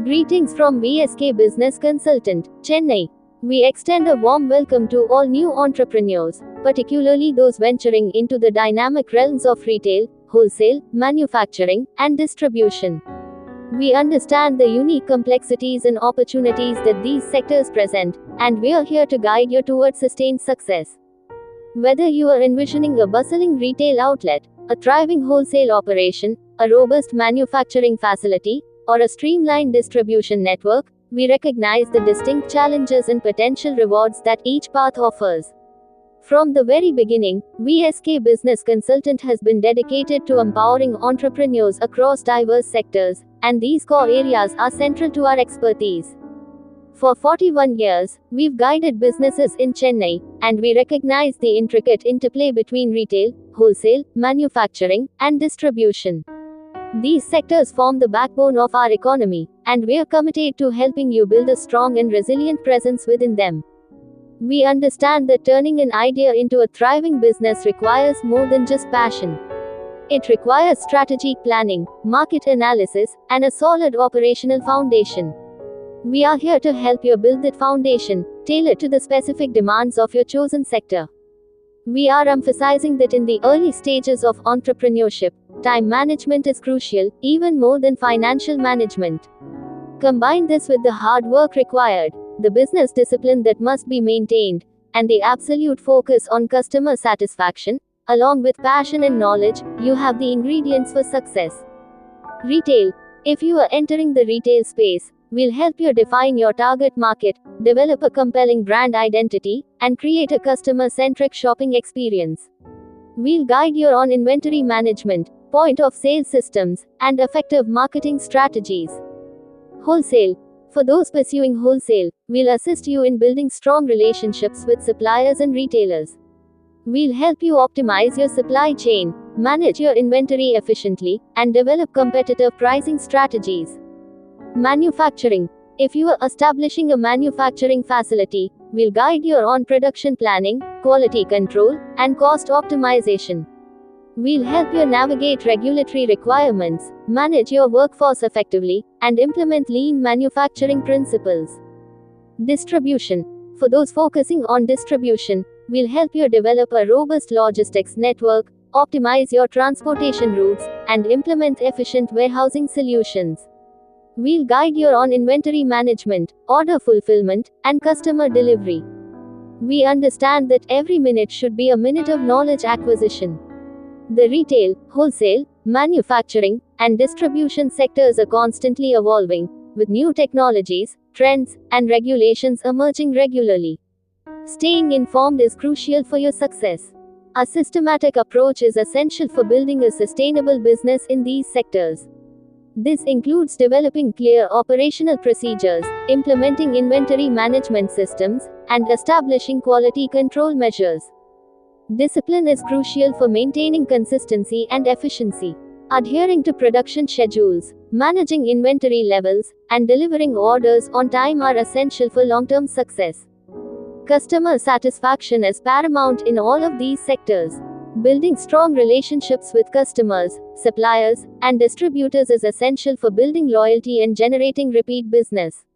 Greetings from VSK Business Consultant, Chennai. We extend a warm welcome to all new entrepreneurs, particularly those venturing into the dynamic realms of retail, wholesale, manufacturing, and distribution. We understand the unique complexities and opportunities that these sectors present, and we are here to guide you towards sustained success. Whether you are envisioning a bustling retail outlet, a thriving wholesale operation, a robust manufacturing facility, or a streamlined distribution network, we recognize the distinct challenges and potential rewards that each path offers. From the very beginning, VSK Business Consultant has been dedicated to empowering entrepreneurs across diverse sectors, and these core areas are central to our expertise. For 41 years, we've guided businesses in Chennai, and we recognize the intricate interplay between retail, wholesale, manufacturing, and distribution. These sectors form the backbone of our economy, and we're committed to helping you build a strong and resilient presence within them. We understand that turning an idea into a thriving business requires more than just passion. It requires strategic planning, market analysis, and a solid operational foundation. We are here to help you build that foundation, tailored to the specific demands of your chosen sector. We are emphasizing that in the early stages of entrepreneurship, time management is crucial, even more than financial management. Combine this with the hard work required, the business discipline that must be maintained, and the absolute focus on customer satisfaction, along with passion and knowledge, you have the ingredients for success. Retail. If you are entering the retail space, we'll help you define your target market, develop a compelling brand identity, and create a customer-centric shopping experience. We'll guide you on inventory management, point-of-sale systems, and effective marketing strategies. Wholesale. For those pursuing wholesale, we'll assist you in building strong relationships with suppliers and retailers. We'll help you optimize your supply chain, manage your inventory efficiently, and develop competitive pricing strategies. Manufacturing. If you are establishing a manufacturing facility, we'll guide you on production planning, quality control, and cost optimization. We'll help you navigate regulatory requirements, manage your workforce effectively, and implement lean manufacturing principles. Distribution. For those focusing on distribution, we'll help you develop a robust logistics network, optimize your transportation routes, and implement efficient warehousing solutions. We'll guide you on inventory management, order fulfillment, and customer delivery. We understand that every minute should be a minute of knowledge acquisition. The retail, wholesale, manufacturing, and distribution sectors are constantly evolving, with new technologies, trends, and regulations emerging regularly. Staying informed is crucial for your success. A systematic approach is essential for building a sustainable business in these sectors. This includes developing clear operational procedures, implementing inventory management systems, and establishing quality control measures. Discipline is crucial for maintaining consistency and efficiency. Adhering to production schedules, managing inventory levels, and delivering orders on time are essential for long-term success. Customer satisfaction is paramount in all of these sectors. Building strong relationships with customers, suppliers, and distributors is essential for building loyalty and generating repeat business.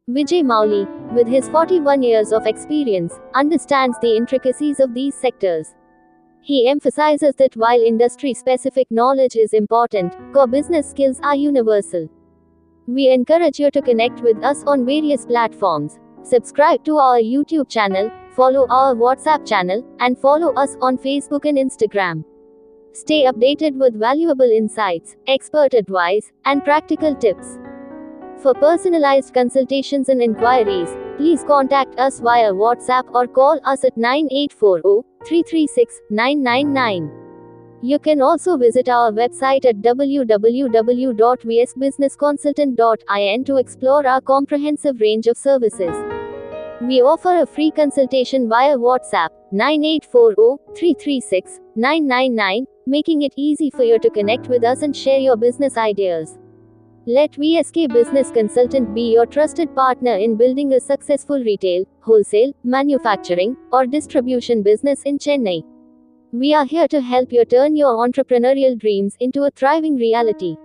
Vijay Mauli, with his 41 years of experience, understands the intricacies of these sectors. He emphasizes that while industry-specific knowledge is important, core business skills are universal. We encourage you to connect with us on various platforms. Subscribe to our YouTube channel, follow our WhatsApp channel, and follow us on Facebook and Instagram. Stay updated with valuable insights, expert advice, and practical tips. For personalized consultations and inquiries, please contact us via WhatsApp or call us at 9840-336-999. You can also visit our website at www.vsbusinessconsultant.in to explore our comprehensive range of services. We offer a free consultation via WhatsApp, 9840-336-999, making it easy for you to connect with us and share your business ideas. Let VSK Business Consultant be your trusted partner in building a successful retail, wholesale, manufacturing, or distribution business in Chennai. We are here to help you turn your entrepreneurial dreams into a thriving reality.